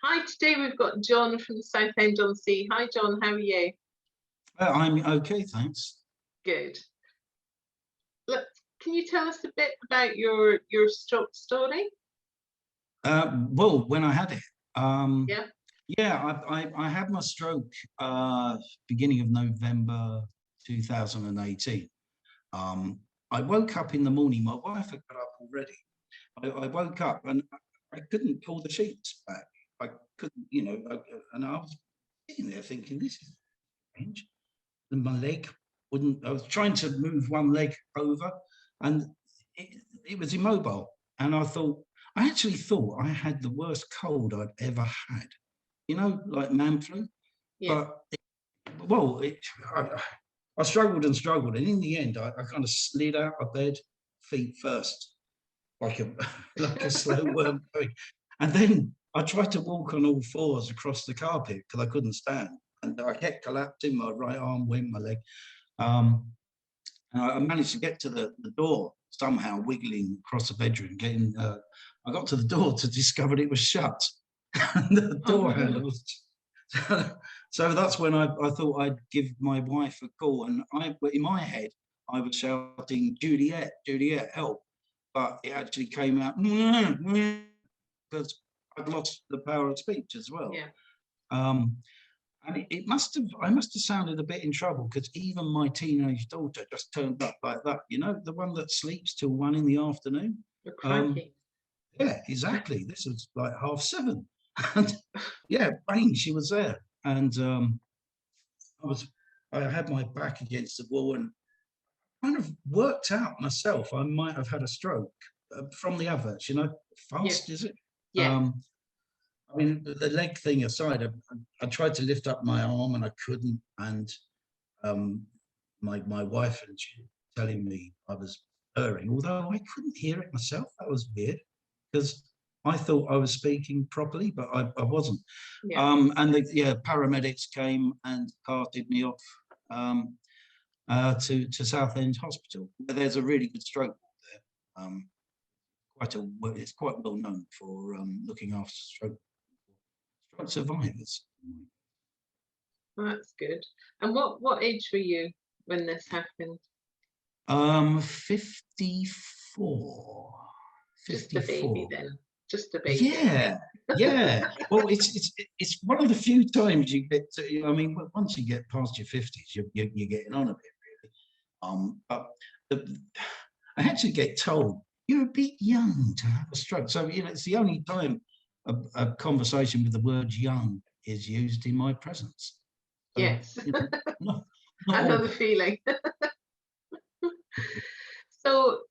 Hi, today we've got John from the Southend-on-Sea. Hi, John, how are you? I'm okay, thanks. Good. Look, can you tell us a bit about your stroke story? Well, when I had it, Yeah. yeah, I had my stroke beginning of November 2018. I woke up in the morning. My wife had got up already. I woke up and I couldn't pull the sheets back. I couldn't, and I was sitting there thinking, this is strange. And my leg wouldn't. I was trying to move one leg over, and it was immobile. And I actually thought I had the worst cold I'd ever had. Like man flu. Yeah. But I struggled and struggled, and in the end, I kind of slid out of bed, feet first, like a like a slow worm going, and then I tried to walk on all fours across the carpet because I couldn't stand, and I kept collapsing. My right arm went, my leg. And I managed to get to the door somehow, wiggling across the bedroom. I got to the door to discover it was shut. And the door handle was. So that's when I thought I'd give my wife a call, and in my head I was shouting, "Juliet, Juliet, help!" But it actually came out because I'd lost the power of speech as well. Yeah. And I must have sounded a bit in trouble because even my teenage daughter just turned up like that. The one that sleeps till 1 in the afternoon. Yeah, exactly. This was like 7:30, and yeah, bang, she was there, and I had my back against the wall and kind of worked out myself I might have had a stroke from the adverts. Fast is it? Yeah. I mean, the leg thing aside, I tried to lift up my arm and I couldn't. And my wife and she telling me I was purring, although I couldn't hear it myself. That was weird because I thought I was speaking properly, but I wasn't. Yeah. And the paramedics came and carted me off to Southend Hospital. There's a really good stroke there. It's quite well known for looking after stroke survivors. Well, that's good. And what age were you when this happened? 54. Just a baby then. Just a baby. Yeah, yeah. Well, it's one of the few times you get to. I mean, once you get past your 50s, you're getting on a bit, really. But I actually get told you're a bit young to have a stroke. So it's the only time a conversation with the word "young" is used in my presence. Yes. Not I know the feeling. So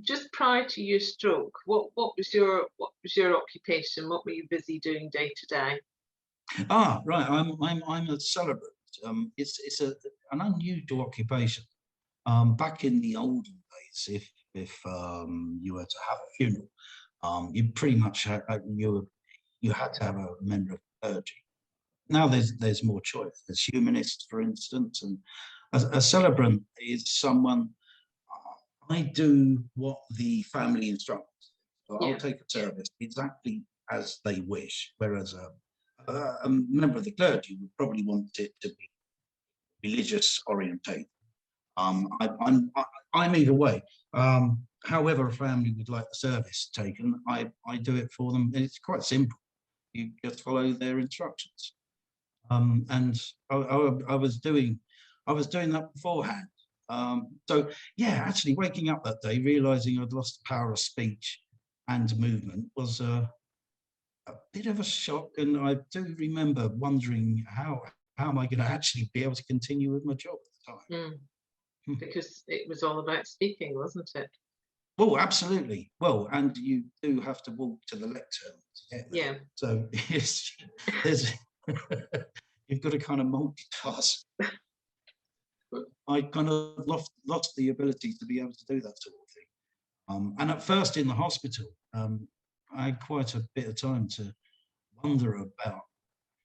just prior to your stroke, what was your occupation? What were you busy doing day to day? Right. I'm a celebrant. It's an unusual occupation. Back in the olden days, if you were to have a funeral, you pretty much you had to have a member of clergy. Now there's more choice. There's humanists, for instance, and a celebrant is someone. I do what the family instructs. So I'll take a service exactly as they wish, whereas a member of the clergy would probably want it to be religious orientated. I'm either way. However, a family would like the service taken, I do it for them. It's quite simple. You just follow their instructions. And I was doing that beforehand. So yeah, actually waking up that day, realizing I'd lost the power of speech and movement was a bit of a shock. And I do remember wondering how am I going to actually be able to continue with my job at the time. Because it was all about speaking, wasn't it? Well, absolutely. Well, and you do have to walk to the lectern to get there. Yeah. So there's you've got to kind of multitask. I kind of lost the ability to be able to do that sort of thing. And at first in the hospital, I had quite a bit of time to wonder about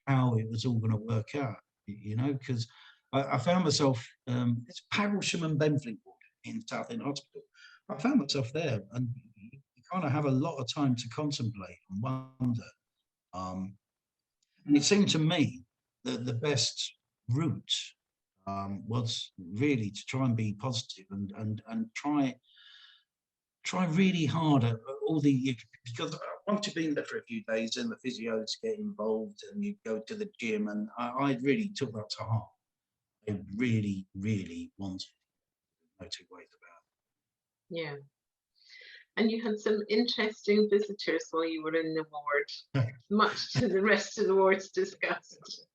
how it was all going to work out, because I found myself, it's Parrelsham and Benfleet Ward in Southend Hospital. I found myself there, and you kind of have a lot of time to contemplate and wonder And it seemed to me that the best route was really to try and be positive and try really hard at all the, because once you've been there for a few days, then the physios get involved and you go to the gym, and I really took that to heart. I really, really wanted, no two ways Yeah. And you had some interesting visitors while you were in the ward, about it. much to the rest of the ward's disgust.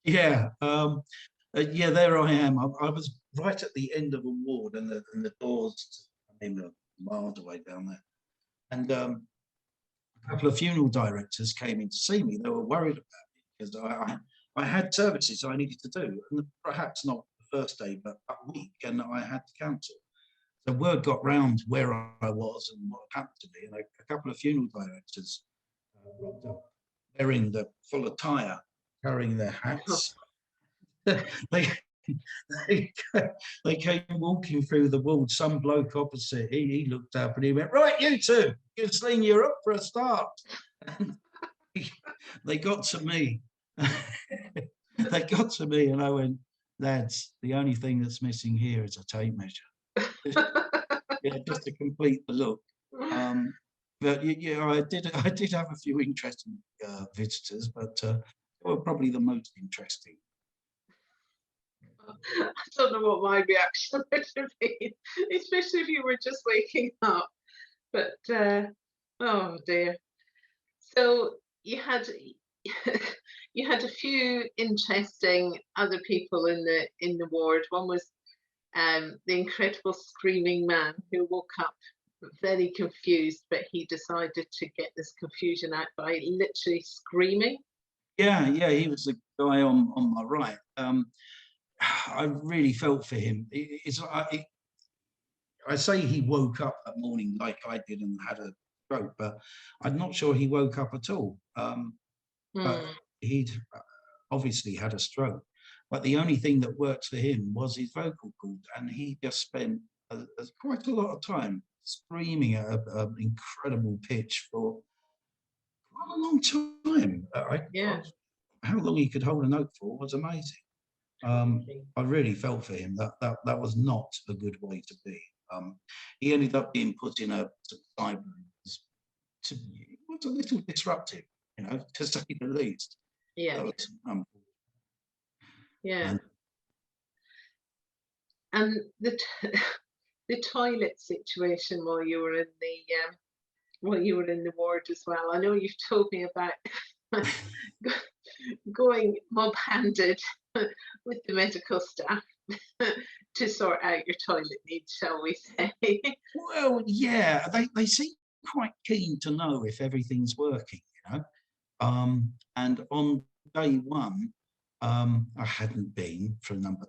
Yeah, yeah, there I am. I was right at the end of a ward, and the doors, I mean, were miles away down there. And a couple of funeral directors came in to see me. They were worried about me because I had services I needed to do, and perhaps not the first day, but a week, and I had to cancel. So word got round where I was and what happened to me, and a couple of funeral directors rocked up wearing the full attire, carrying their hats. they, they they came walking through the ward. Some bloke opposite, he looked up and he went, "Right, you two, Ghislaine, you're up for a start." And they got to me. They got to me, and I went, "Lads, the only thing that's missing here is a tape measure." Yeah, just to complete the look. But yeah, I did have a few interesting visitors, but they were probably the most interesting. I don't know what my reaction would have been, especially if you were just waking up. But oh dear. So you had a few interesting other people in the ward. One was the incredible screaming man who woke up very confused, but he decided to get this confusion out by literally screaming. Yeah, yeah, he was the guy on my right. I really felt for him. I say he woke up that morning like I did and had a stroke, but I'm not sure he woke up at all. But Hmm. he'd obviously had a stroke. But the only thing that worked for him was his vocal cords, and he just spent quite a lot of time screaming at an incredible pitch for quite a long time. Yeah. How long he could hold a note for was amazing. I really felt for him. That was not a good way to be. He ended up being put in a cyber. It was a little disruptive, to say the least. Yeah. That was, Yeah. and And the toilet situation while you were in the ward as well. I know you've told me about going mob-handed with the medical staff to sort out your toilet needs, shall we say? well, yeah, they seem quite keen to know if everything's working. And on day one, I hadn't been for a number.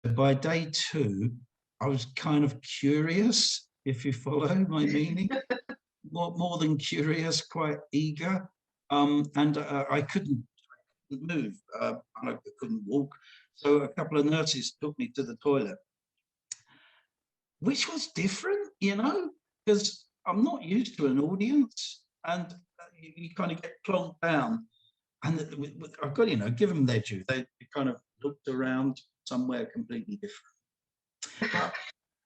But by day two, I was kind of curious, if you follow my meaning. More than curious, quite eager. And I couldn't move, and I couldn't walk. So a couple of nurses took me to the toilet, which was different, because I'm not used to an audience, and you kind of get plonked down. And I've got, give them their due. They kind of looked around somewhere completely different. But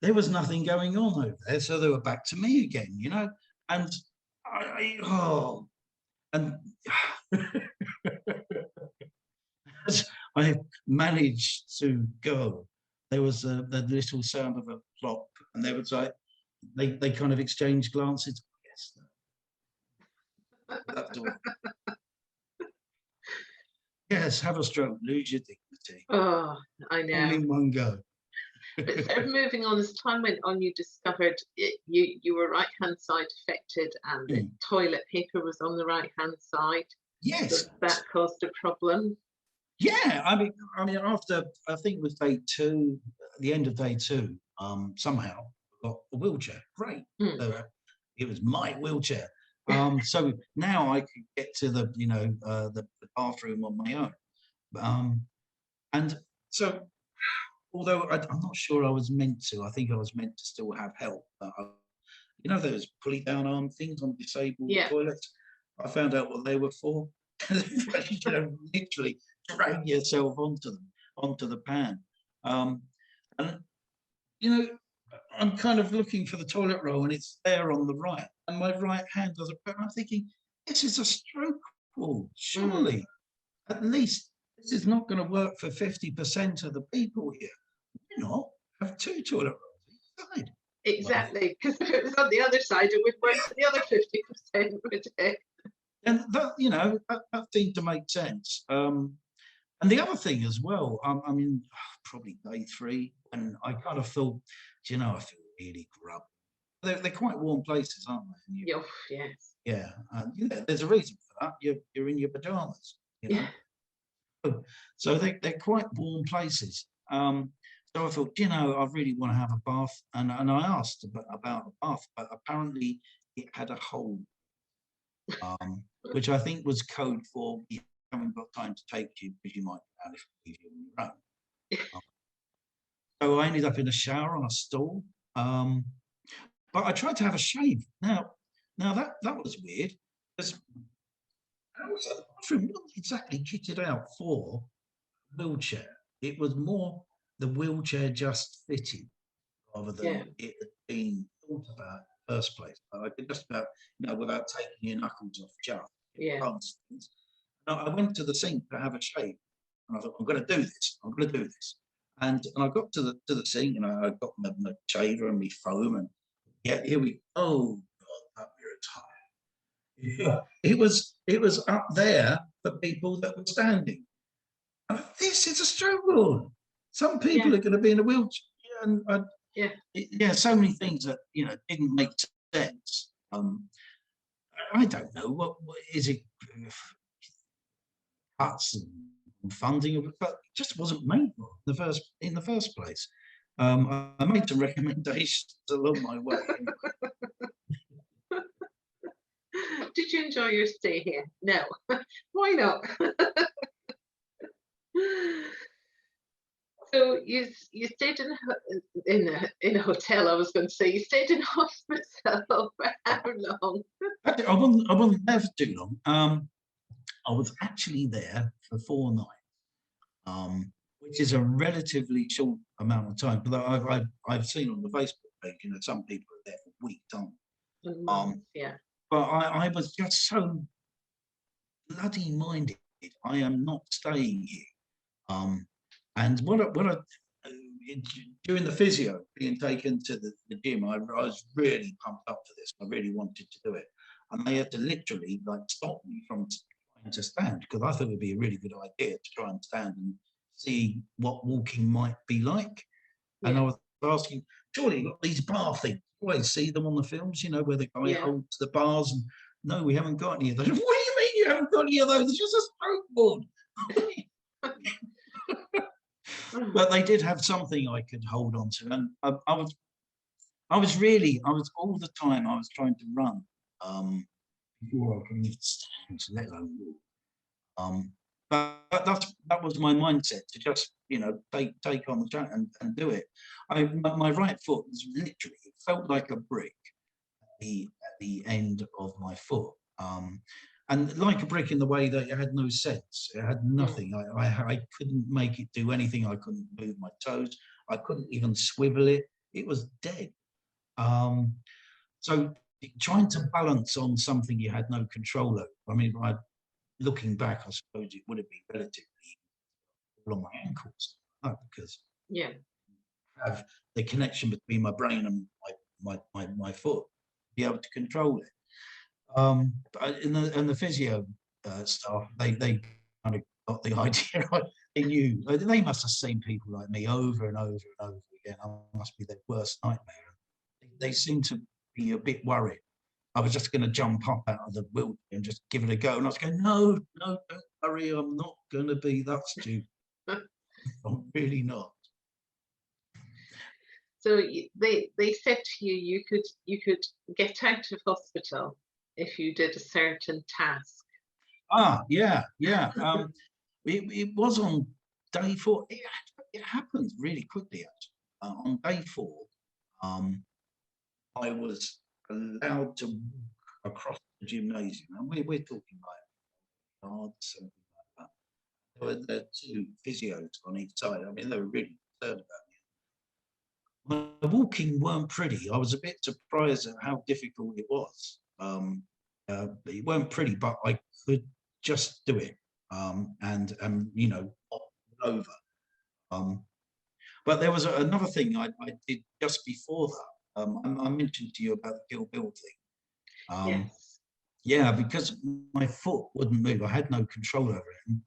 there was nothing going on over there, so they were back to me again. And oh, and as I managed to go, there was the little sound of a plop, and there was like they kind of exchanged glances. Yes, that's all. Yes, have a stroke, lose your dignity, Oh, I all know. in one go. But sort of moving on, as time went on, you discovered you were right hand side affected, and the Mm. toilet paper was on the right hand side. So Yes, that caused a problem. yeah. I mean, after I think it was day two, at the end of day two, somehow I got a wheelchair. Great, Hmm. it was my wheelchair. So now I could get to the bathroom on my own. And so, although I'm not sure I was meant to, I think I was meant to still have help. Those pulley down arm things on disabled Yeah. toilets. I found out what they were for. You know, literally drag yourself onto the pan. Um, and you know, I'm kind of looking for the toilet roll, and it's there on the right, and my right hand doesn't. And I'm thinking, this is a stroke wall. Mm, Surely, at least this is not going to work for 50% of the people here. Why not have two toilet rolls each side? Well, exactly, because if it was on the other side, it would work for the other 50%, would it? and that, you know, that seemed to make sense. And the other thing as well, I mean, probably day three, and I kind of thought, do you know, I feel really grubby. They're quite warm places, aren't they? And Yo, yes. yeah, and you know, there's a reason for that. You're in your pajamas, you Yeah. know. So they're quite warm places. So I thought, you know, I really want to have a bath, and I asked about a bath, but apparently it had a hole, which I think was code for you haven't got time to take you because you might be out if you leave you on your own. Um, so I ended up in a shower on a stool. Um, but I tried to have a shave. Now that was weird because the bathroom wasn't exactly kitted out for wheelchair. It was more the wheelchair just fitted rather Yeah. than it had been thought about in the first place. I did just about, you know, without taking your knuckles off, just Yeah. past things. Now, I went to the sink to have a shave, and I thought, I'm going to do this. I'm going to do this. And I got to the sink, and I got my shaver and my foam, and yeah, here we. Oh God, that mirror tire. Yeah. It was up there for people that were standing. This is a struggle. Some people Yeah. are going to be in a wheelchair, and Yeah. yeah, so many things that didn't make sense. I don't know what is it cuts and funding, but it just wasn't made for in the first place. I made some recommendations along my way. Did you enjoy your stay here? No. Why not? So you stayed in a hotel. I was going to say you stayed in hospital for how long? I wasn't there for too long. I was actually there for 4 nights, which is a relatively short amount of time. But I've seen on the Facebook page, some people are there for weeks, aren't A they? month, yeah. But I was just so bloody minded. I am not staying here. And during the physio being taken to the gym, I was really pumped up for this. I really wanted to do it, and they had to literally stop me from trying to stand because I thought it would be a really good idea to try and stand and see what walking might be like. And I Yeah. was asking, surely you've got these bar things. You always see them on the films, where the guy Yeah. holds the bars. And no, we haven't got any of those. What do you mean you haven't got any of those? It's just a stroke board. But they did have something I could hold on to, and I was all the time I was trying to run before I could even stand, let alone walk. That was my mindset to just take on the challenge and do it. My right foot was literally, it felt like a brick at the end of my foot. And like a brick in the way that it had no sense. It had Mm. nothing. I couldn't make it do anything. I couldn't move my toes. I couldn't even swivel it. It was dead. So trying to balance on something you had no control over. I mean, looking back, I suppose it would have been relatively all on my ankles, because Yeah. I have the connection between my brain and my foot, be able to control it. In the physio staff, they kind of got the idea. They knew, they must have seen people like me over and over and over again. I must be their worst nightmare. They seemed to be a bit worried. I was just going to jump up out of the wheelchair and just give it a go. And I was going, no, don't worry, I'm not going to be that stupid. I'm really not. So they said to you you could get out of hospital if you did a certain task. Yeah. It was on day 4. It happened really quickly, actually. On day 4, I was allowed to walk across the gymnasium, and we're talking like hard, something like that. There were 2 physios on each side. I mean, they were really concerned about me. My walking weren't pretty. I was a bit surprised at how difficult it was. It weren't pretty, but I could just do it, and you know, over. Um, but there was another thing I did just before that. I mentioned to you about the Kill Bill thing. Yes. Yeah, because my foot wouldn't move. I had no control over it. And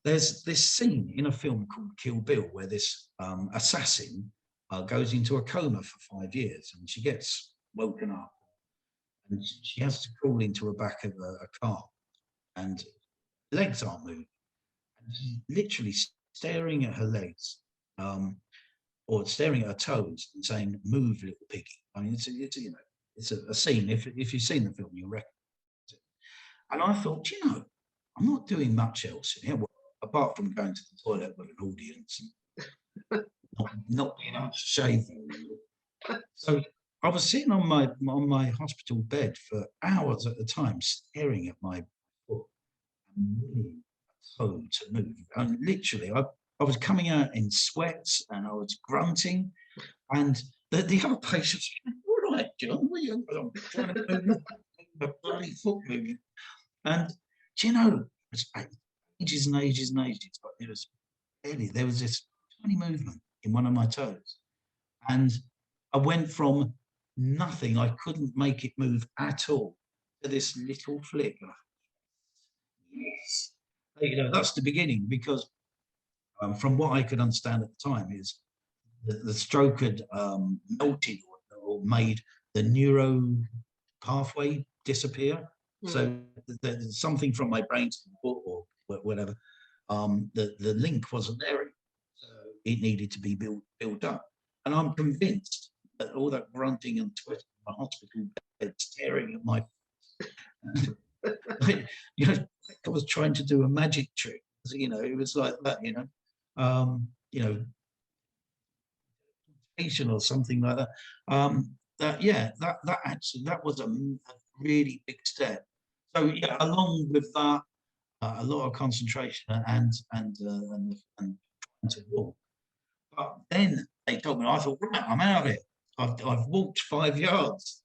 there's this scene in a film called Kill Bill where this assassin goes into a coma for 5 years, and she gets woken up, and she has to crawl into the back of a car, and legs aren't moving. And she's literally staring at her legs, or staring at her toes and saying, "Move, little piggy." I mean, it's you know, it's a scene. If you've seen the film, you'll recognize it. And I thought, you know, I'm not doing much else in here, well, apart from going to the toilet with an audience and not being able to shave. So I was sitting on my hospital bed for hours at a time, staring at my foot and willing a toe to move. And literally, I was coming out in sweats and I was grunting. And the other patients, all right, John, I'm trying to move my bloody foot moving. And do you know, it was ages and ages and ages, but there was this tiny movement in one of my toes. And I went from nothing, I couldn't make it move at all, to this little flick. Yes. You know, that's the beginning, because from what I could understand at the time is the stroke had melted or made the neuro pathway disappear. So there's something from my brain to the foot or whatever, the link wasn't there. So it needed to be built up. And I'm convinced that all that grunting and twitching in the hospital bed, staring at my, you know, I was trying to do a magic trick. You know, it was like that, you know, or something like that. That was a really big step. So yeah, along with that, a lot of concentration and to walk. But then they told me, I thought, right, I'm out of it. I've walked 5 yards.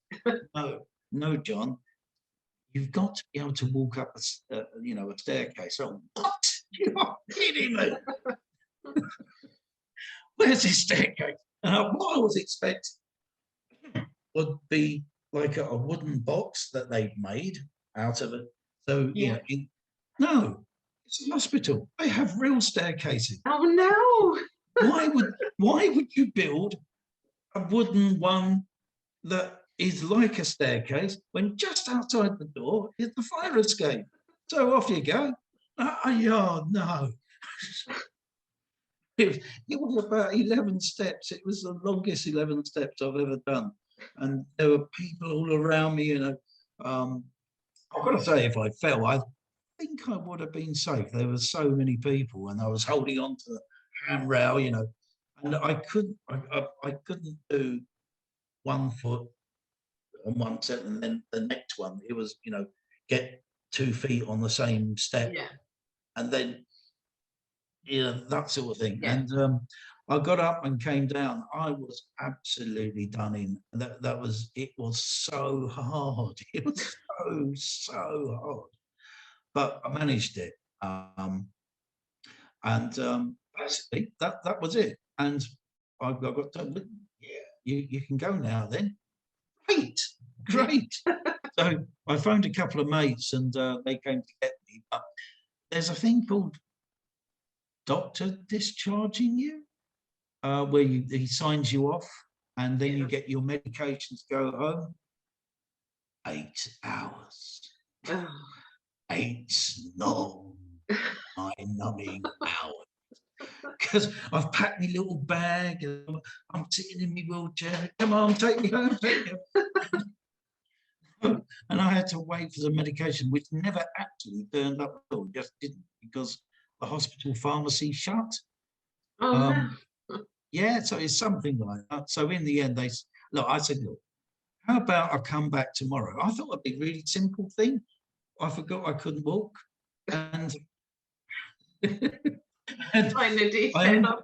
No, John, you've got to be able to walk up a staircase. So what? You're kidding me? Where's this staircase? What I was expecting would be like a wooden box that they'd made out of it. So Yeah. No, it's a hospital. They have real staircases. Oh no! Why would you build a wooden one that is like a staircase when just outside the door is the fire escape? So off you go. No. It was about 11 steps. It was the longest 11 steps I've ever done. And there were people all around me. I've got to say, if I fell, I think I would have been safe. There were so many people, and I was holding on to the handrail, and I couldn't do 1 foot on one set and then the next one. It was, get 2 feet on the same step, and then that sort of thing. Yeah. And I got up and came down. I was absolutely done in. It was so hard. It was so hard. But I managed it. Basically that was it. And I got told, you can go now then. Great. So I phoned a couple of mates and they came to get me. But there's a thing called doctor discharging you, where he signs you off and then you get your medication to go home. 8 hours. 8 long, mind-numbing hours. Because I've packed my little bag and I'm sitting in my wheelchair. Come on, take me home, take me home. And I had to wait for the medication, which never actually turned up at all, just didn't, because the hospital pharmacy shut. Oh, no. Yeah, so it's something like that. So in the end, I said, look, how about I come back tomorrow? I thought it'd be a really simple thing. I forgot I couldn't walk, and, and Find a I only, detail.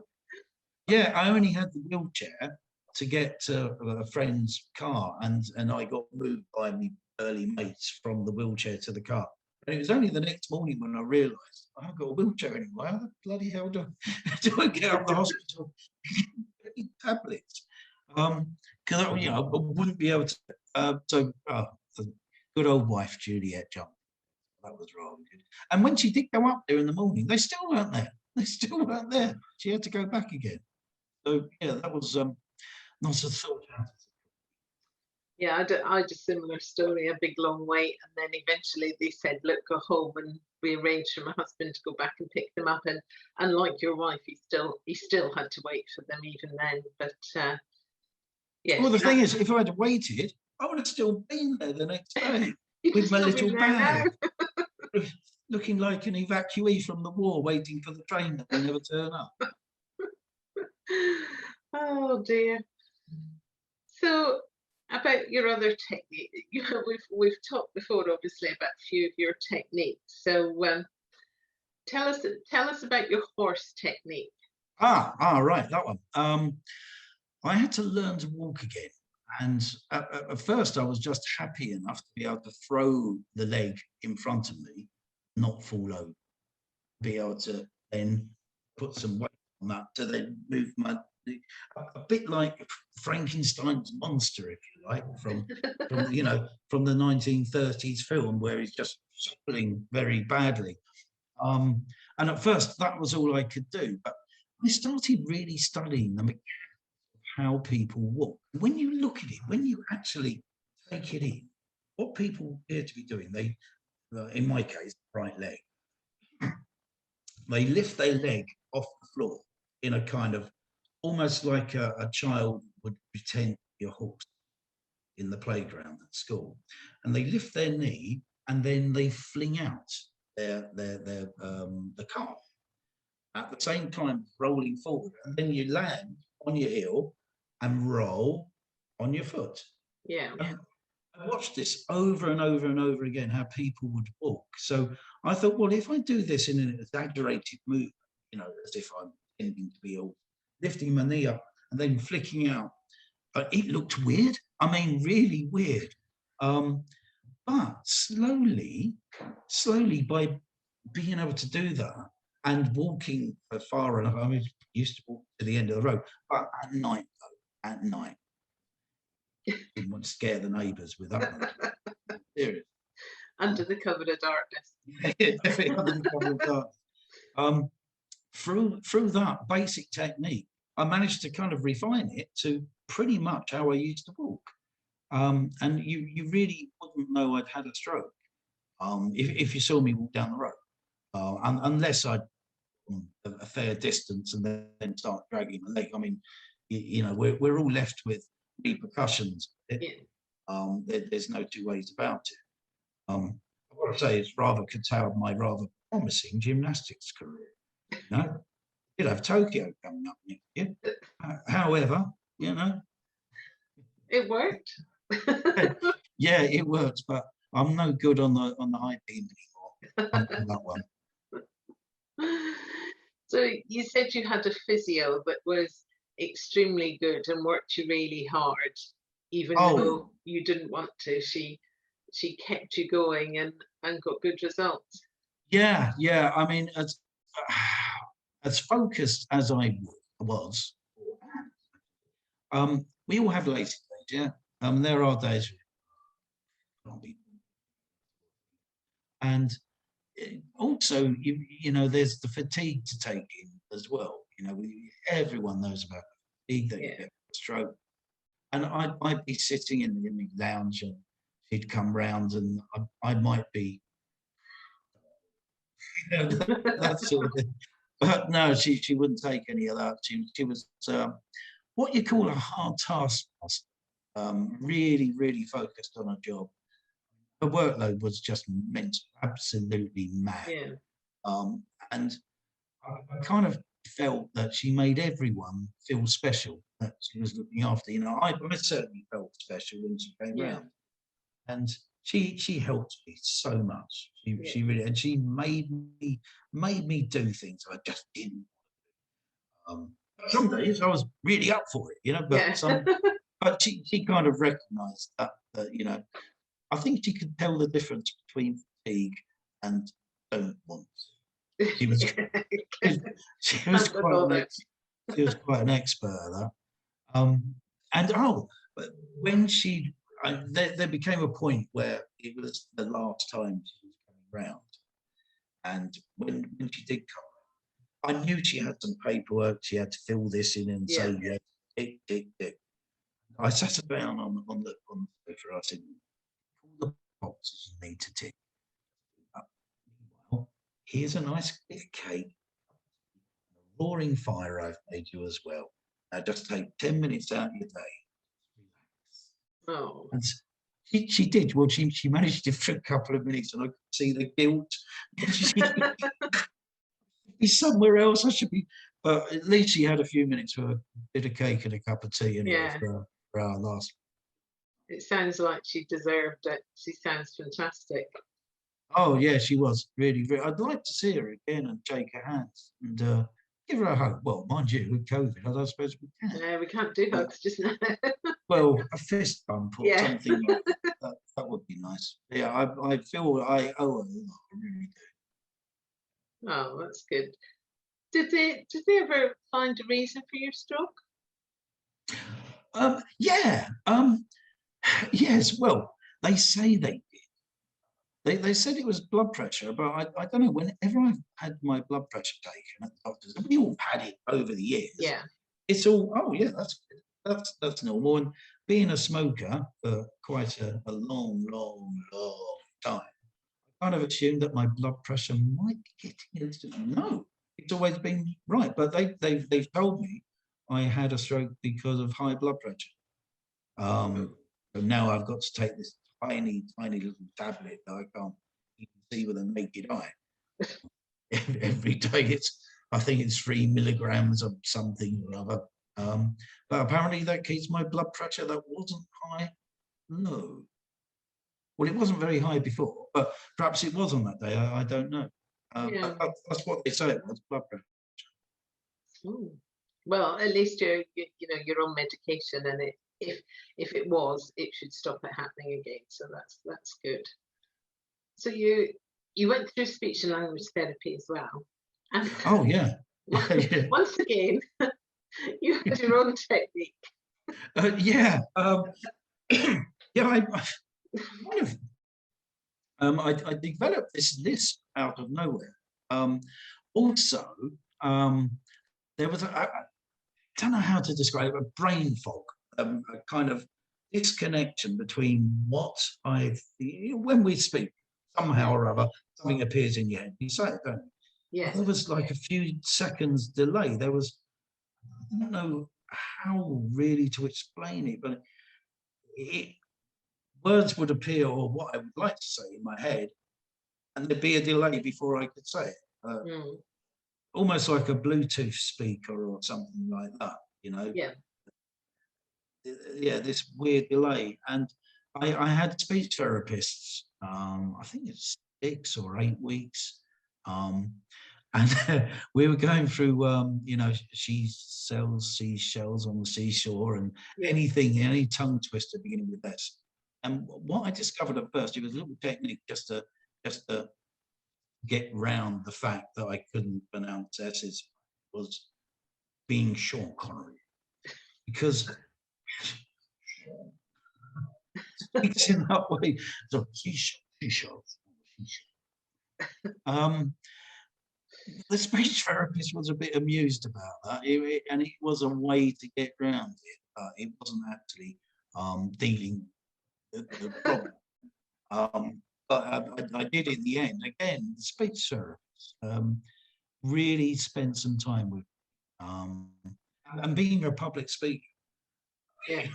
yeah, I only had the wheelchair to get to a friend's car, and I got moved by my early mates from the wheelchair to the car. And it was only the next morning when I realised I haven't got a wheelchair anymore. How the bloody hell do I get out of the hospital? Tablets, because I wouldn't be able to. The good old wife Juliet jumped. That was rather good. And when she did go up there in the morning, they still weren't there. They still weren't there. She had to go back again. So yeah, that was not a thought. Yeah, I had a similar story, a big long wait, and then eventually they said, "Look, go home," and we arranged for my husband to go back and pick them up. And like your wife, he still had to wait for them even then. But Well, yes, the thing is, if I had waited, I would have still been there the next day you've with my still little been there now. bag, looking like an evacuee from the war, waiting for the train that will never turn up. Oh dear. So about your other technique, we've talked before, obviously, about a few of your techniques. So tell us about your horse technique. Right, that one. I had to learn to walk again. And at first, I was just happy enough to be able to throw the leg in front of me, not fall over, be able to then put some weight on that to then move a bit like Frankenstein's monster, if you like, from the 1930s film where he's just shuffling very badly. And at first, that was all I could do. But I started really studying the mechanics of how people walk. When you look at it, when you actually take it in, what people appear to be doing, in my case, right leg, they lift their leg off the floor in a kind of almost like a child would pretend to be a horse in the playground at school, and they lift their knee and then they fling out the calf at the same time rolling forward, and then you land on your heel and roll on your foot. Yeah. And I watched this over and over and over again, how people would walk. So I thought, well, if I do this in an exaggerated movement, as if I'm intending to be all lifting my knee up and then flicking out, it looked weird. I mean, really weird. But slowly, by being able to do that and walking for far enough, I mean, I used to walk to the end of the road, but at night, though, at night, didn't want to scare the neighbours with that one. Serious. Under the cover of darkness. Yeah, definitely under the cover of darkness. Through that basic technique, I managed to kind of refine it to pretty much how I used to walk. And you really wouldn't know I'd had a stroke if you saw me walk down the road, unless I'd a fair distance and then start dragging my leg. I mean, we're all left with repercussions. There's no two ways about it. I've got to say, it's rather curtailed my rather promising gymnastics career. You'll have Tokyo coming up next year. However, It worked. yeah, it works, but I'm no good on the high beam anymore on that one. So you said you had a physio that was extremely good and worked you really hard, even though you didn't want to. She kept you going and got good results. Yeah. I mean, as focused as I was, we all have lazy days, yeah. There are days and also there's the fatigue to take in as well. Everyone knows about fatigue that you get a stroke, and I'd be sitting in the lounge and she'd come round and I might be that sort of thing. But no, she wouldn't take any of that. She was what you call a hard taskmaster, really, really focused on her job. Her workload was just mental, absolutely mad. Yeah. And I kind of felt that she made everyone feel special that she was looking after. You know, I certainly felt special when she came Yeah. round, and she helped me so much. Yeah. She really, and she made me do things I just didn't. Some days I was really up for it, you know, Yeah. but she kind of recognised that, you know, I think she could tell the difference between fatigue and don't want to. She was she was Can't go quite bother. she was quite an expert at that. Um, and but when there became a point where it was the last time she was coming round, and when she did come, I knew she had some paperwork. She had to fill this in and Yeah. say yes, tick. I sat her down on the sofa. I said, "All the boxes you need to tick. Meanwhile, here's a nice bit of cake, a roaring fire I've made you as well. Now just take 10 minutes out of your day. Relax." Oh. And she did. Well, she managed it for a couple of minutes, and I could see the guilt. She should be somewhere else. I should be. But at least she had a few minutes for a bit of cake and a cup of tea anyway Yeah. for our last. It sounds like she deserved it. She sounds fantastic. Oh yeah, she was really, really. I'd like to see her again and shake her hands and give her a hug. Well, mind you, with COVID, I don't suppose we can. We can't do But, hugs just now. well, a fist bump or Yeah. something like that. That would be nice. Yeah, I feel I owe her a lot. I really do. Oh, that's good. Did they ever find a reason for your stroke? Yeah. Yes. Well, they say they did. They said it was blood pressure, but I don't know. Whenever I've had my blood pressure taken at the doctors, and we all had it over the years. Yeah. It's all, oh yeah, that's good. That's normal. And being a smoker for quite a long time, I kind of assumed that my blood pressure might be getting it. No, it's always been right. But they've told me I had a stroke because of high blood pressure. So now I've got to take this tiny little tablet that I can't even see with a naked eye. Every day I think it's 3 milligrams of something or other. But apparently that keeps my blood pressure that wasn't high low. Well, it wasn't very high before, but perhaps it was on that day. I don't know. Yeah. That's what they say it was, blood pressure. Ooh. Well, at least you're on medication, and if it was, it should stop it happening again. So that's good. So you went through speech and language therapy as well, and Oh yeah. Yeah. once again, you had your own technique. Yeah. Yeah, kind of, I developed this list out of nowhere. Also, there was I don't know how to describe it, a brain fog, a kind of disconnection between what when we speak, somehow or other, something appears in your head. You say it, don't you? But Yes. there was like a few seconds delay. I don't know how really to explain it, but words would appear, or what I would like to say in my head, and there'd be a delay before I could say it. Mm. Almost like a Bluetooth speaker or something like that, you know. Yeah. Yeah, this weird delay. And I had speech therapists, I think it's 6 or 8 weeks. And we were going through, she sells seashells on the seashore and Yeah. any tongue twister beginning with S. And what I discovered at first, it was a little technique just to get round the fact that I couldn't pronounce S's, was being Sean Connery. Because speaks in that way. So seashell. The speech therapist was a bit amused about that, and it was a way to get around it. It wasn't actually dealing with the problem. But I did in the end. Again, the speech therapist really spent some time with, and being a public speaker, Yeah.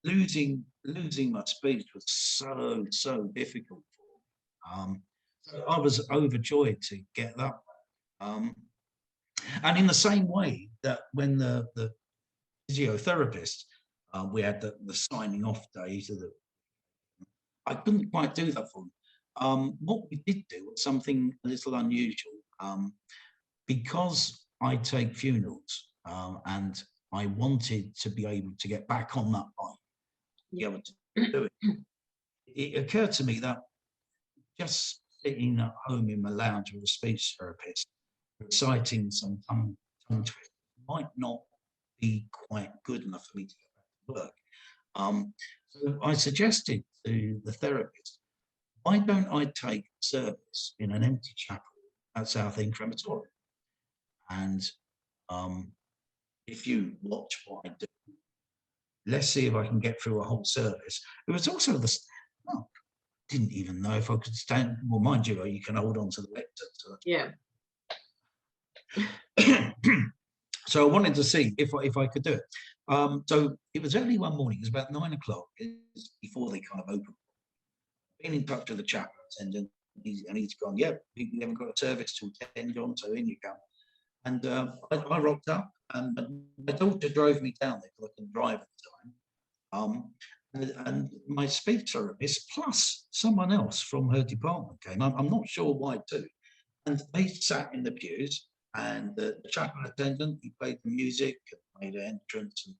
losing my speech was so difficult for me. So I was overjoyed to get that. And in the same way that when the physiotherapist, we had the signing off day to the. I couldn't quite do that for them. What we did do was something a little unusual, because I take funerals, and I wanted to be able to get back on that bike, be able to do it. It occurred to me that just sitting at home in my lounge with a speech therapist, reciting some tongue twist might not be quite good enough for me to get back to work. So I suggested to the therapist, why don't I take service in an empty chapel at Southend Crematorium? And if you watch what I do, let's see if I can get through a whole service. It was also well, didn't even know if I could stand. Well, mind you can hold on to the lectern. So Yeah. so I wanted to see if I could do it. So it was early one morning. It was about 9 o'clock. Before they kind of opened. Been in touch with the chaplain attendant, and he's gone, yeah, we haven't got a service till 10, John, so in you come. And I rocked up, and my daughter drove me down there because I couldn't drive at the time. And my speech therapist plus someone else from her department came. I'm not sure why too. And they sat in the pews, and the chaplain attendant, he played the music, made an entrance, and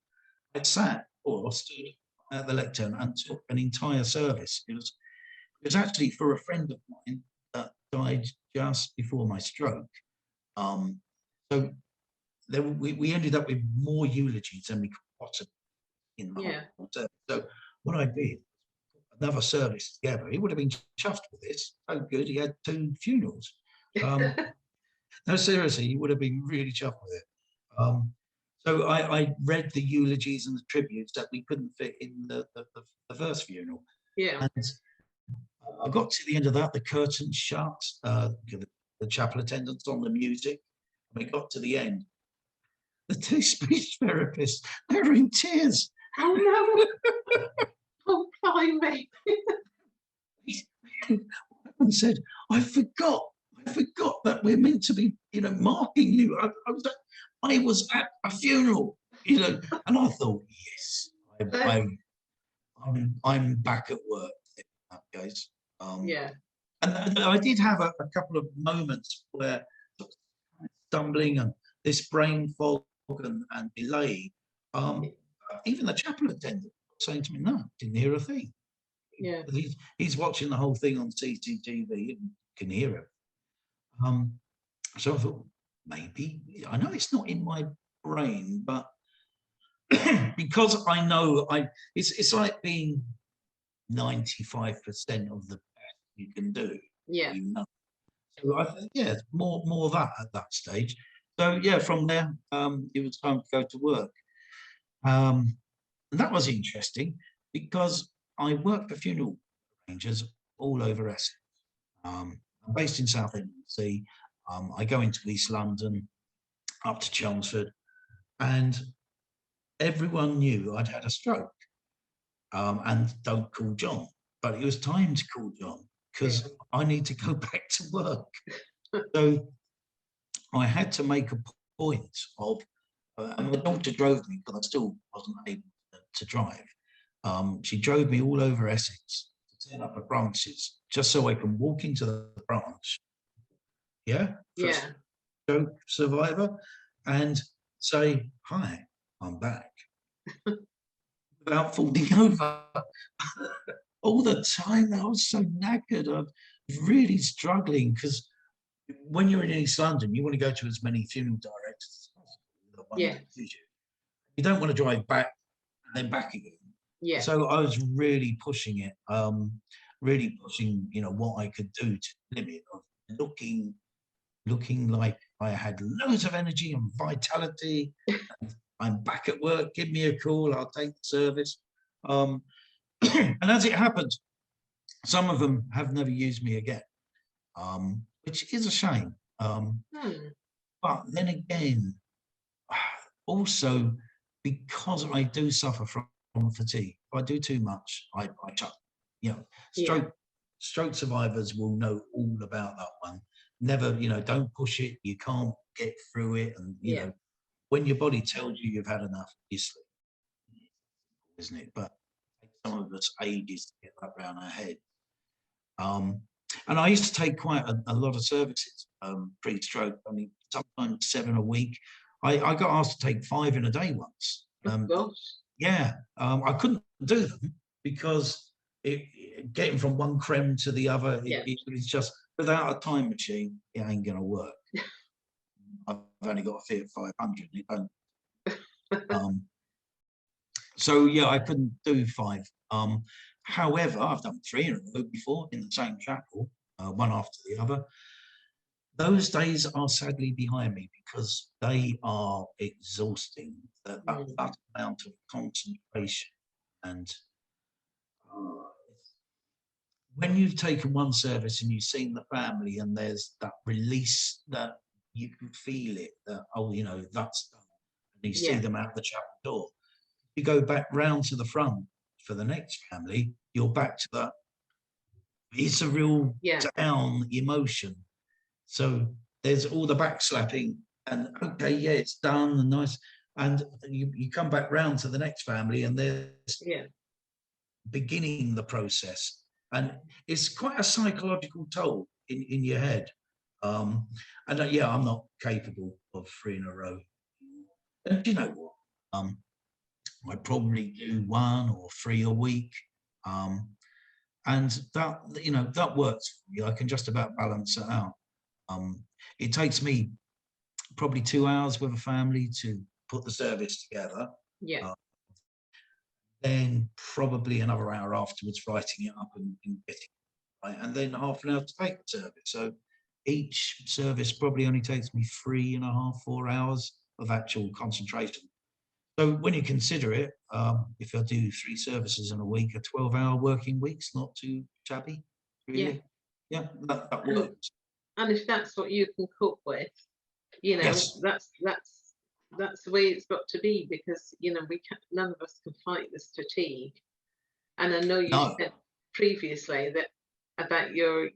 I sat or stood at the lectern and took an entire service. It was actually for a friend of mine that died just before my stroke. So we ended up with more eulogies than we could possibly in the whole service. So what I did, another service together, he would have been chuffed with this. So good, he had 2 funerals. No, seriously, he would have been really chuffed with it. So I read the eulogies and the tributes that we couldn't fit in the first funeral. Yeah. And I got to the end of that, the curtain shut, the chapel attendants on the music. We got to the end. The 2 speech therapists, they were in tears. Oh no! Oh, blimey! And said, I forgot that we're meant to be, marking you. I was at a funeral, and I thought, yes, I'm back at work in that case. Yeah. And I did have a couple of moments where stumbling and this brain fog and delay. Even the chapel attendant saying to me, no, didn't hear a thing. Yeah. He's watching the whole thing on CCTV and can hear it. So I thought, maybe, I know it's not in my brain, but because I know it's like being 95% of the best you can do. Yeah. So I think, yeah, more of that at that stage. So yeah, from there, it was time to go to work. And that was interesting because I work for funeral arrangers all over Essex. I'm based in Southend. I go into East London, up to Chelmsford, and everyone knew I'd had a stroke. And don't call John, but it was time to call John because I need to go back to work. So I had to make a point of, and my daughter drove me because I still wasn't able to drive. She drove me all over Essex to turn up at branches just so I can walk into the branch. Yeah. Stroke survivor, and say, hi, I'm back. Without falling over. All the time, I was so knackered. I was really struggling because when you're in East London, you want to go to as many funeral directors as possible. Yeah. You don't want to drive back and then back again. Yeah. So I was really pushing it, really pushing, what I could do to limit of looking like I had loads of energy and vitality. I'm back at work. Give me a call. I'll take the service. And as it happened, some of them have never used me again, which is a shame. But then again, also because I do suffer from fatigue, if I do too much, I chuck. Stroke survivors will know all about that one. Never, don't push it. You can't get through it, and when your body tells you you've had enough, you sleep. isn't it? But it takes some of us ages to get that round our head. Um, and I used to take quite a lot of services pre-stroke. I mean, sometimes 7 a week. I got asked to take 5 in a day once. Gosh. Yeah, I couldn't do them because getting from one creme to the other, it was just, without a time machine, it ain't going to work. I've only got a Fiat 500. It don't. So yeah, I couldn't do 5. However, I've done 3 in a row before in the same chapel, one after the other. Those days are sadly behind me because they are exhausting. That amount of concentration, and when you've taken one service and you've seen the family, and there's that release that you can feel it, that that's done, and you see them out the chapel door. You go back round to the front for the next family, you're back to that. It's a real down emotion. So there's all the backslapping and okay, yeah, it's done and nice. And you come back round to the next family and there's beginning the process. And it's quite a psychological toll in your head. And I'm not capable of 3 in a row. And do you know what? I probably do 1 or 3 a week. And that works for me. I can just about balance it out. It takes me probably 2 hours with a family to put the service together. Then probably another hour afterwards writing it up and getting it right. And then half an hour to take the service. So each service probably only takes me 3.5, 4 hours of actual concentration. So when you consider it, if I do 3 services in a week, a 12-hour working week's not too shabby, really. Yeah, that works. And if that's what you can cope with, that's the way it's got to be, because none of us can fight this fatigue. And I know you said previously that about your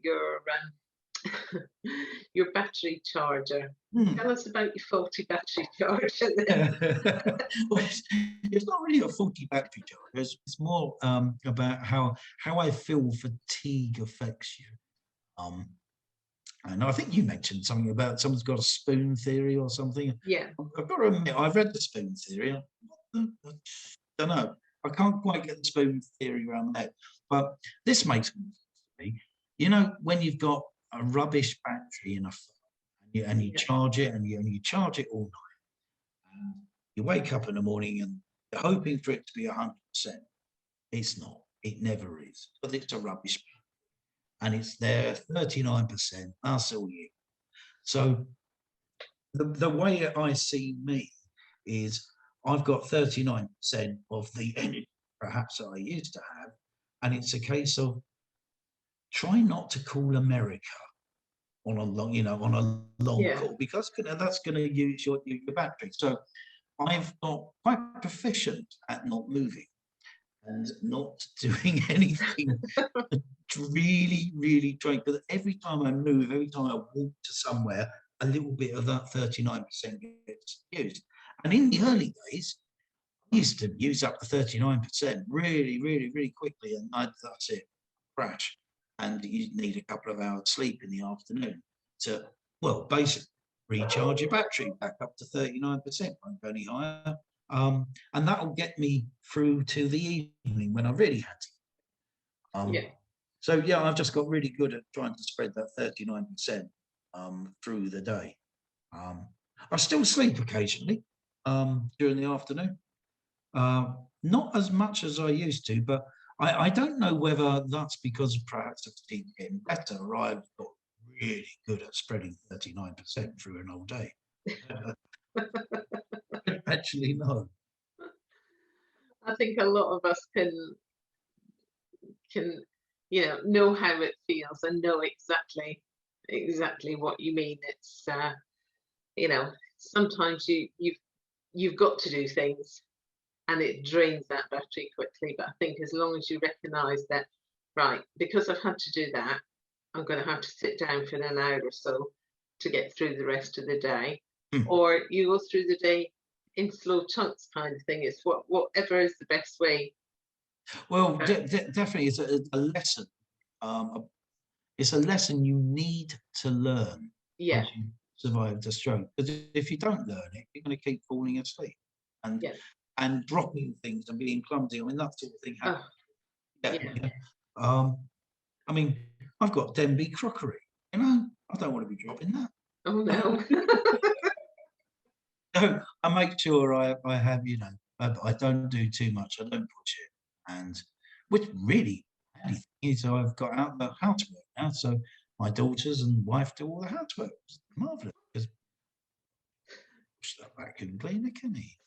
your battery charger. Tell us about your faulty battery charger then. Well, it's not really a faulty battery charger. It's more about how I feel fatigue affects you. And I think you mentioned something about someone's got a spoon theory or something. Yeah. I've got to admit, I've read the spoon theory. I don't know. I can't quite get the spoon theory around that. But this makes sense to me. When you've got a rubbish battery in a phone and you charge it and you charge it all night, and you wake up in the morning and you're hoping for it to be 100%. It's not. It never is. But it's a rubbish battery. And it's there 39%. That's all you. So the way I see me is I've got 39% of the energy perhaps that I used to have. And it's a case of try not to call America on a long call, because that's going to use your battery. So I've got quite proficient at not moving and not doing anything. Really, really trying, because every time I move, every time I walk to somewhere, a little bit of that 39% gets used. And in the early days, I used to use up the 39% really, really, really quickly, and that's it, crash. And you need a couple of hours sleep in the afternoon to, basically recharge your battery back up to 39%, won't go any higher. And that will get me through to the evening when I really had to. So I've just got really good at trying to spread that 39% through the day. I still sleep occasionally during the afternoon. Not as much as I used to, but I don't know whether that's because perhaps the fatigue getting better, or I've got really good at spreading 39% through an whole day. I don't actually know. I think a lot of us can know how it feels and know exactly what you mean. It's sometimes you've got to do things and it drains that battery quickly, but I think as long as you recognize that, right, because I've had to do that, I'm going to have to sit down for an hour or so to get through the rest of the day. Or you go through the day in slow chunks kind of thing. It's whatever is the best way. Well, Uh, definitely, it's a lesson. It's a lesson you need to learn yeah, once you survive the stroke. Because if you don't learn it, you're going to keep falling asleep and yeah. dropping things and being clumsy. I mean, that sort of thing happens. Oh, Yeah, yeah. yeah. I mean, I've got Denby crockery. You know, I don't want to be dropping that. Oh no. So I make sure I have, you know, I don't do too much. I don't push it, and which really handy thing is I've got out the housework now, so my daughters and wife do all the housework. It's marvelous because push that vacuum cleaner, can he?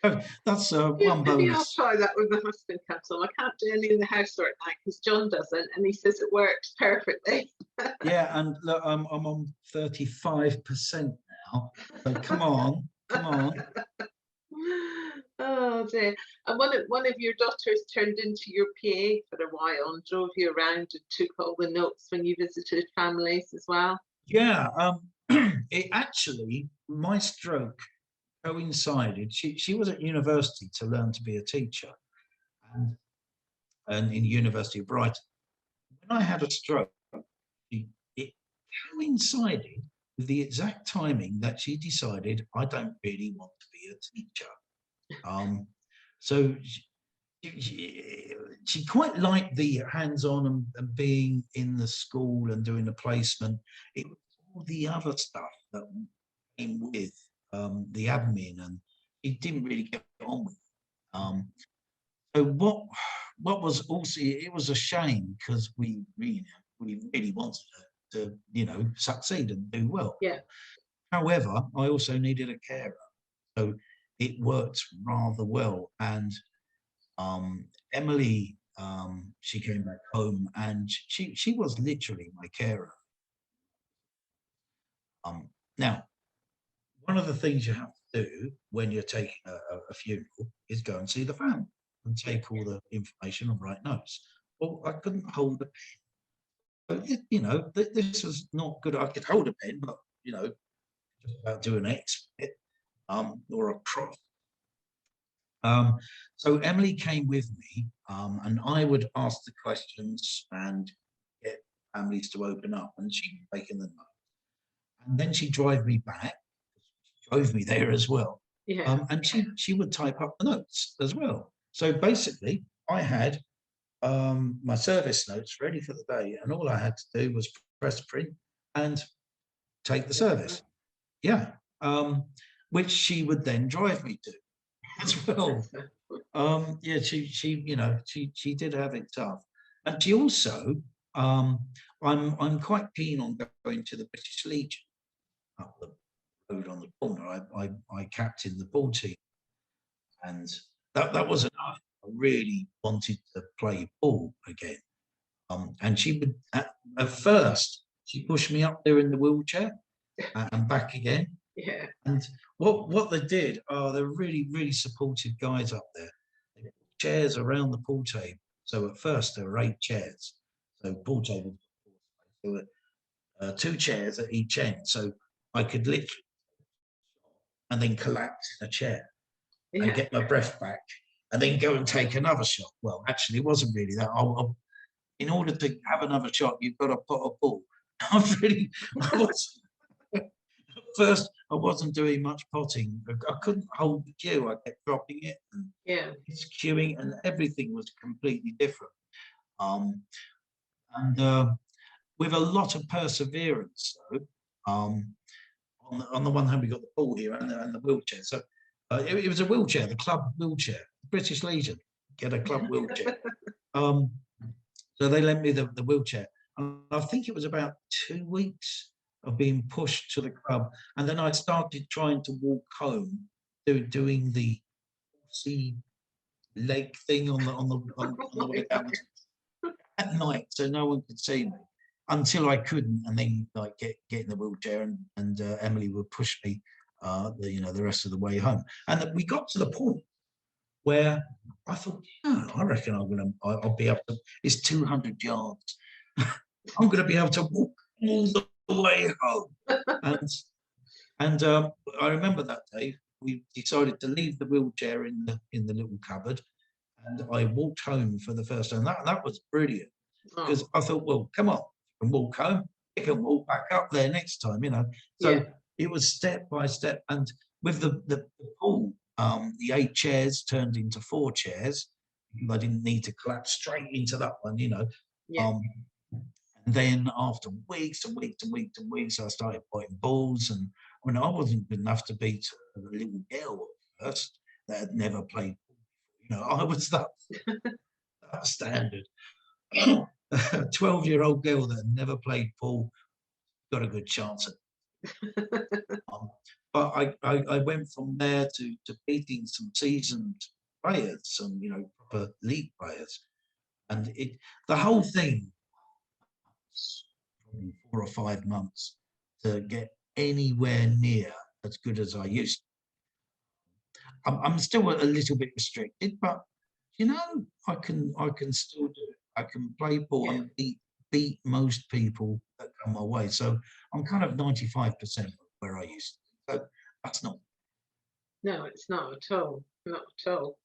So that's one Maybe I'll bonus. try that with my husband, Castle. I can't do any of the housework now because John doesn't, and he says it works perfectly. Yeah, and look, I'm on 35% now. So come on, come on. Oh dear. And one of your daughters turned into your PA for a while and drove you around and took all the notes when you visited families as well. Yeah, it actually, my stroke coincided. She was at university to learn to be a teacher, and, in the University of Brighton. When I had a stroke, it coincided with the exact timing that she decided I don't really want to be a teacher. Um, so she quite liked the hands-on and being in the school and doing the placement. It was all the other stuff that came with the admin, and it didn't really get on with. So what was also, it was a shame because we really wanted her to, you know, succeed and do well. Yeah. However, I also needed a carer, so it worked rather well. And Emily, she came back home, and she was literally my carer. Now, one of the things you have to do when you're taking a funeral is go and see the family and take all the information and write notes. Well, I couldn't hold a pen. You know, this was not good. I could hold a pen, but you know, just about do an X bit, or a cross. So Emily came with me, and I would ask the questions and get families to open up, and she'd take in the notes. And then she'd drive me back. She drove me there as well. Yeah. And she would type up the notes as well. So basically, I had my service notes ready for the day, and all I had to do was press print and take the service. Yeah, which she would then drive me to as well. Yeah, she you know she did have it tough, and she also I'm quite keen on going to the British Legion up the road on the corner. I captained the ball team, and that was enough. I really wanted to play ball again. And she would at first she pushed me up there in the wheelchair and back again. Yeah. And what they did, oh, they're really supportive guys up there. They put chairs around the pool table. So at first there were 8 chairs. So pool table, there were 2 chairs at each end. So I could literally and then collapse in a chair and Yeah. get my breath back and then go and take another shot. Well, actually, it wasn't really that. In order to have another shot, you've got to put a ball. I was at first, I wasn't doing much potting. I couldn't hold the cue. I kept dropping it and Yeah. it's queuing, and everything was completely different. Um, and with a lot of perseverance, though, on the one hand, we got the ball here and the wheelchair. So it was a wheelchair, the club wheelchair, British Legion, get a club wheelchair. So they lent me the wheelchair. And I think it was about 2 weeks of being pushed to the club. And then I started trying to walk home, doing the sea leg thing on the way down at night, so no one could see me until I couldn't, and then like get in the wheelchair, and Emily would push me, the rest of the way home. And we got to the point where I thought, yeah, I reckon I'll be able to. It's 200 yards. I'm going to be able to walk all the way home. And And I remember that day we decided to leave the wheelchair in the little cupboard, and I walked home for the first time. That was brilliant Oh, because I thought, well, come on, you can walk home, you can walk back up there next time, you know. yeah, So it was step by step, and with the pool, the 8 chairs turned into 4 chairs. I didn't need to collapse straight into that one, you know. yeah, Um, and then after weeks and weeks and weeks and weeks, I started biting balls. And I mean, I wasn't good enough to beat a little girl at first that had never played. You know, I was that standard. A 12-year-old girl that had never played pool got a good chance at but I went from there to beating some seasoned players, some, you know, proper league players. And the whole thing was probably 4 or 5 months to get anywhere near as good as I used. I'm still a little bit restricted, but you know, I can still do it. I can play ball yeah. and beat most people that come my way. So I'm kind of 95% where I used to. So that's not. No, it's not at all. Not at all.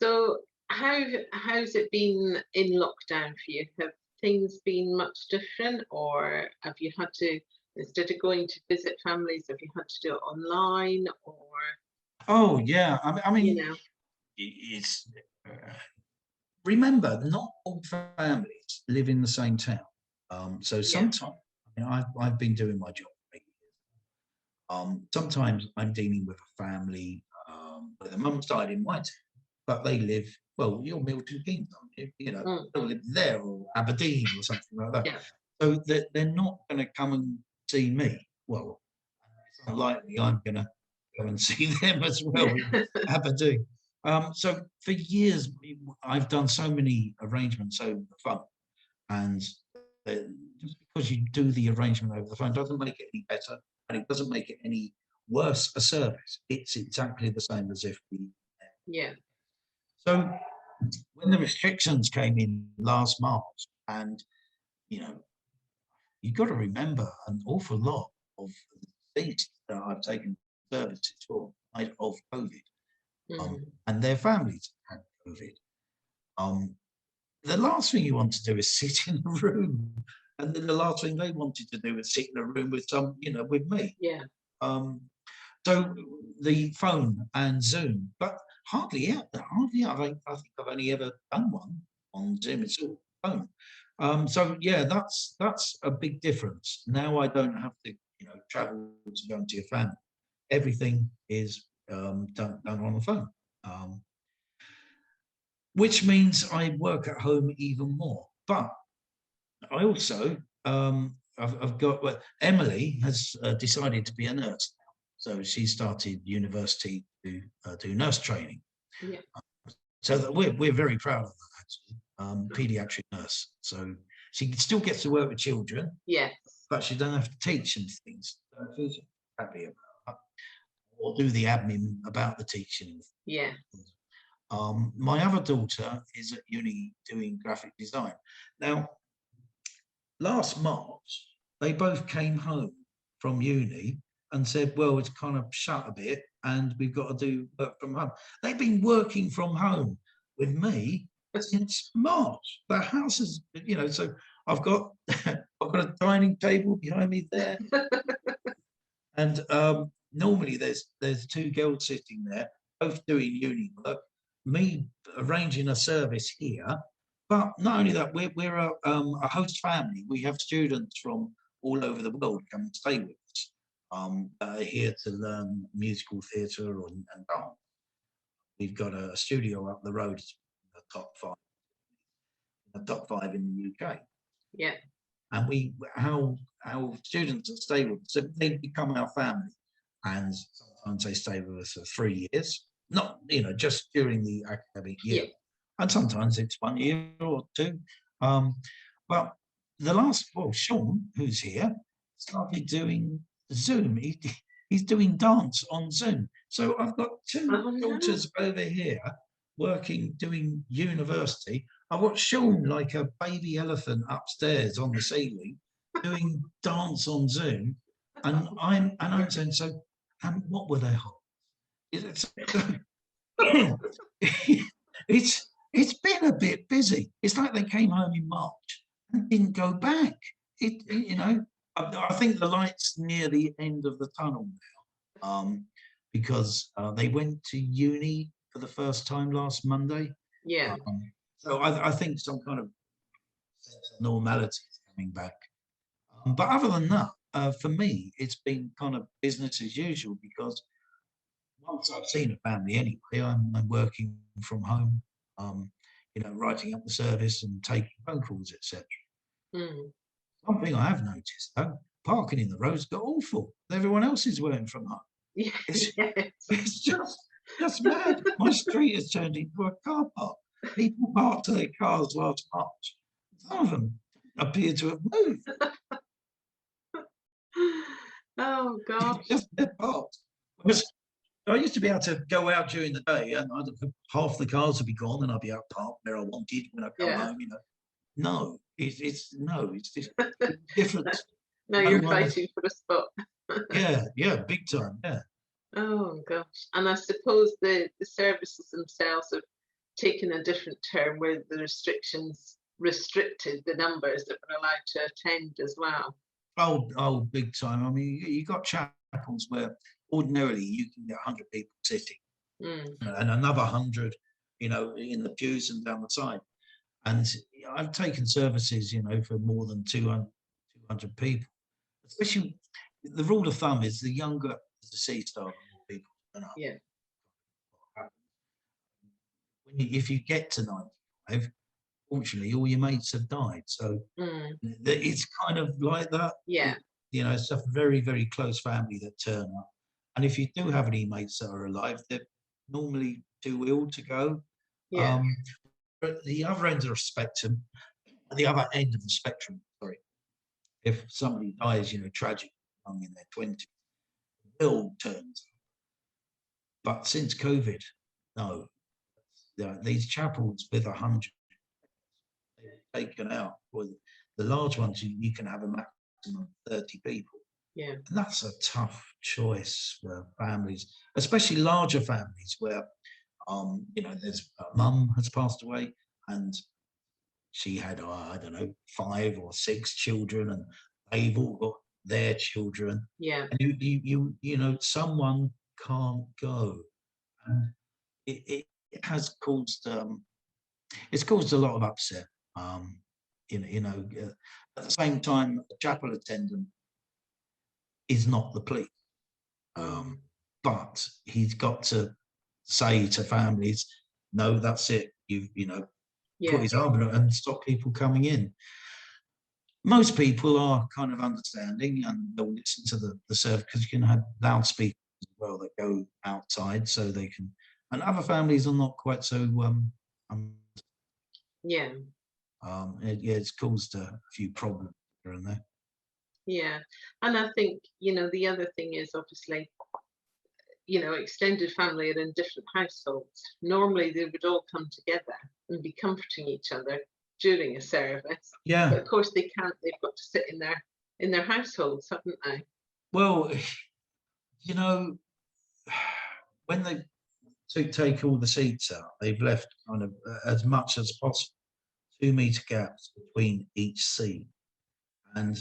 So how's it been in lockdown for you? Have things been much different, or have you had to, instead of going to visit families, have you had to do it online, or Oh yeah, I you mean, know? it's remember, not all families live in the same town. So Yeah, sometimes, I mean, I've been doing my job for 8 years. Sometimes I'm dealing with a family where the mum's died in my town, but they live, well, you're Milton Keynes, aren't you? You know, mm, they'll live there or Aberdeen or something like that. yeah, So they're not going to come and see me. Well, it's unlikely I'm going to go and see them as well in Aberdeen. So for years, I've done so many arrangements over the phone, and uh, just because you do the arrangement over the phone doesn't make it any better, and it doesn't make it any worse a service. It's exactly the same as if we. yeah, So when the restrictions came in last March, and you know, you've got to remember an awful lot of the deceased that I've taken services for died of COVID, mm, and their families had COVID. Um, the last thing you want to do is sit in a room, and then the last thing they wanted to do was sit in a room with with me. yeah, Um, so the phone and Zoom, but hardly. I think I've only ever done one on Zoom. It's all phone. So yeah, that's a big difference. Now I don't have to, travel to go into your family. Everything is done on the phone. Which means I work at home even more. But I also, I've got, well, Emily has decided to be a nurse now. So she started university to do nurse training. yeah, So that we're very proud of that, actually. Pediatric nurse. So she still gets to work with children, yes, but she doesn't have to teach them things. So she's happy about that. Or do the admin about the teaching. yeah, My other daughter is at uni doing graphic design. Now, last March, they both came home from uni and said, well, it's kind of shut a bit and we've got to do work from home. They've been working from home with me since March. The house is, so I've got I've got a dining table behind me there. And normally there's two girls sitting there, both doing uni work, me arranging a service here. But not only that, we're a host family. We have students from all over the world come and stay with us. That are here to learn musical theatre and dance. We've got a studio up the road, the top five in the UK. yeah, And our students that stay with us, so they become our family, and sometimes they stay with us for 3 years, not just during the academic year, yeah, and sometimes it's 1 year or two. But Sean, who's here, started doing Zoom. He's doing dance on Zoom. So I've got two oh no, daughters over here doing university. I've got Sean like a baby elephant upstairs on the ceiling doing dance on Zoom. And I'm saying, so, what were their hobbies? It's it's been a bit busy. It's like they came home in March and didn't go back. I think the light's near the end of the tunnel now, because they went to uni for the first time last Monday. Yeah. So I think some kind of sense of normality is coming back. But other than that, for me, it's been kind of business as usual because once I've seen a family anyway, I'm working from home, um, writing up the service and taking phone calls, etc. Mm. One thing I have noticed, though, parking in the roads got awful. Everyone else is working from home. Yeah. It's, Yes. it's just mad. My street has turned into a car park. People parked their cars last March. Some of them appear to have moved. Oh gosh. Just they're parked. Whereas I used to be able to go out during the day and half the cars would be gone and I'd be out parked where I wanted when I come Yeah. home, No, it's just different. Now you're fighting for a spot. Yeah, big time, yeah. Oh gosh. And I suppose the services themselves have taken a different turn where the restrictions restricted the numbers that were allowed to attend as well. Oh, big time. I mean, you got chapels where ordinarily you can get 100 people sitting Mm. and another 100, in the pews and down the side. And I've taken services, for more than 200 people. Especially, the rule of thumb is the younger the sea star, the more people turn up. Yeah. If you get to 95, fortunately, all your mates have died. So Mm. it's kind of like that. Yeah. It's a very, very close family that turn up. And if you do have any mates that are alive, they're normally too ill to go. Yeah. But the other end of the spectrum, sorry, if somebody dies, tragically young in their 20s, ill turns. But since COVID, no, these chapels with 100 taken out. Well, the large ones, you can have a maximum of 30 people. Yeah. And that's a tough choice for families, especially larger families where, there's a mum has passed away and she had, I don't know, 5 or 6 children and they've all got their children. Yeah. And someone can't go. And it has caused, it's caused a lot of upset. At the same time, a chapel attendant is not the police. Mm. But he's got to say to families, no, that's it. Put Yeah. his arm around and stop people coming in. Most people are kind of understanding and they'll listen to the service because you can have loudspeakers as well that go outside so they can. And other families are not quite so. Yeah. It's caused a few problems here and there. Yeah. And I think, the other thing is obviously, extended family are in different households. Normally they would all come together and be comforting each other during a service. Yeah. But of course they can't, they've got to sit in their households, haven't they? Well, when they take all the seats out, they've left kind of as much as possible 2-meter gaps between each seat. And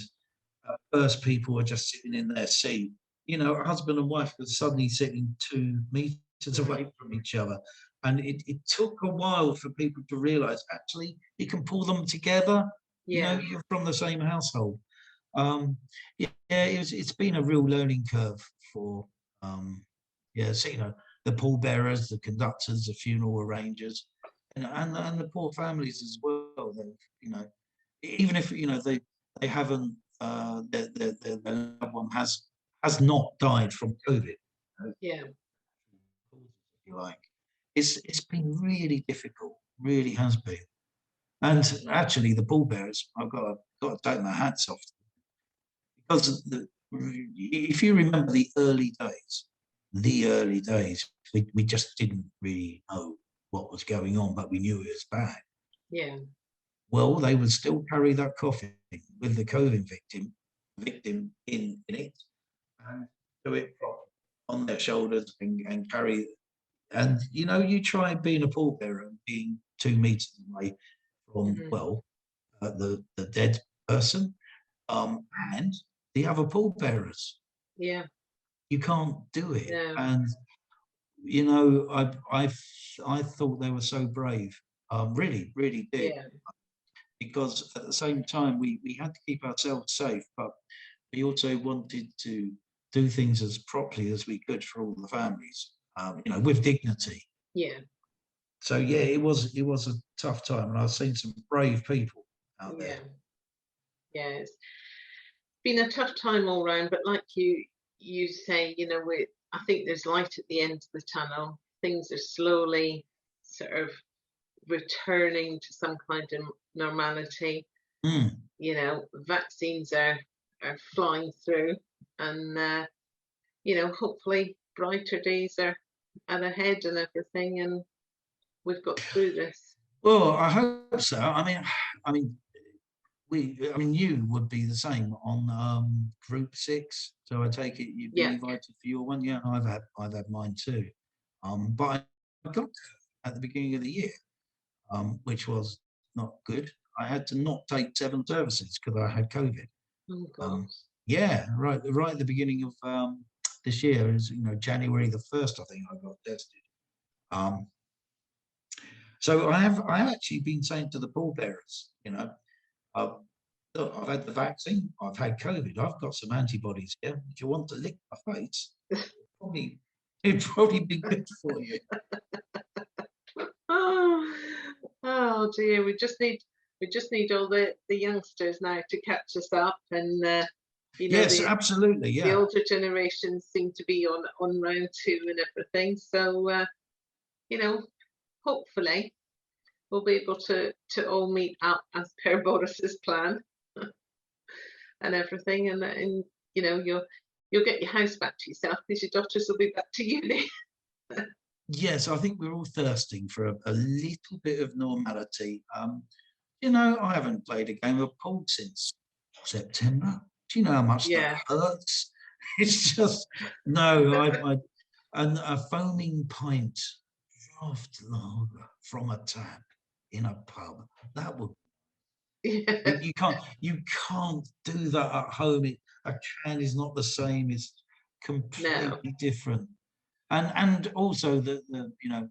at first, people were just sitting in their seat. A husband and wife were suddenly sitting 2 meters away from each other. And it took a while for people to realize actually you can pull them together. Yeah. You're from the same household. It's been a real learning curve for the pallbearers, the conductors, the funeral arrangers, and the poor families as well. Even if they haven't, their loved one has not died from COVID. Yeah. If you like, it's been really difficult, really has been. And actually, the pallbearers, I've got to take my hats off because if you remember the early days, we just didn't really know what was going on, but we knew it was bad. Yeah. Well, they would still carry that coffin with the COVID victim in it, and do it properly on their shoulders and carry. And you know, you try being a pallbearer and being 2 meters away from Mhm. the dead person, and the other pallbearers. Yeah. You can't do it. No. And you know, I thought they were so brave. Really, really did. Yeah. Because at the same time, we had to keep ourselves safe, but we also wanted to do things as properly as we could for all the families, you know, with dignity. Yeah. So yeah, it was a tough time, and I've seen some brave people out there. Yeah. Yeah. It's been a tough time all round, but like you say, you know, I think there's light at the end of the tunnel. Things are slowly sort of returning to some kind of normality. Mm. You know, vaccines are flying through, and you know, hopefully brighter days are ahead and everything, and we've got through this. Well, I hope so. I mean, I mean, you would be the same on Group 6. So I take it you've been Yeah. invited for your one. Yeah, I've had mine too. But I got at the beginning of the year, which was not good. I had to not take 7 services because I had COVID. Oh Um, gosh. yeah, right at the beginning of this year, is you know January the 1st, I think I got tested. Um, so I have actually been saying to the pallbearers, you know, uh, look, I've had the vaccine, I've had COVID, I've got some antibodies here. If you want to lick my face, probably it'd probably be good for you. Oh, oh dear. We just need all the youngsters now to catch us up, and you know, Yes, absolutely, the yeah. older generations seem to be on round two and everything. So you know, hopefully we'll be able to all meet up as per Boris's plan and everything, and you know, you'll get your house back to yourself because your daughters will be back to uni. Yes, I think we're all thirsting for a little bit of normality. You know, I haven't played a game of pool since September. Do you know how much that Yeah. hurts? It's just no. And a foaming pint draft lager from a tap in a pub. That would Yeah. you can't do that at home. A can is not the same. It's No. completely different. And also the you know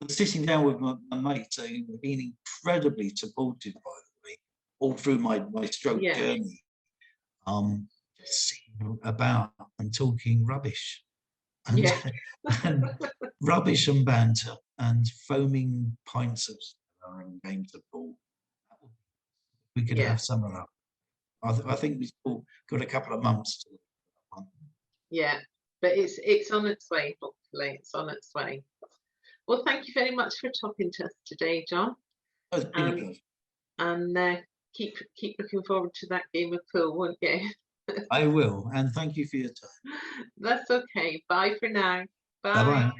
sitting down with my mates who have been incredibly supportive by the way all through my stroke Yeah. journey. Just sitting about and talking rubbish and Yeah. and rubbish and banter and foaming pints of cider and games of ball. We could Yeah. have some of that. I think we've still got a couple of months to Yeah. But it's on its way, hopefully. It's on its way. Well, thank you very much for talking to us today, John. Oh, it's been a And pleasure. keep looking forward to that game of pool, won't you? I will, and thank you for your time. That's okay. Bye for now. Bye Bye. bye.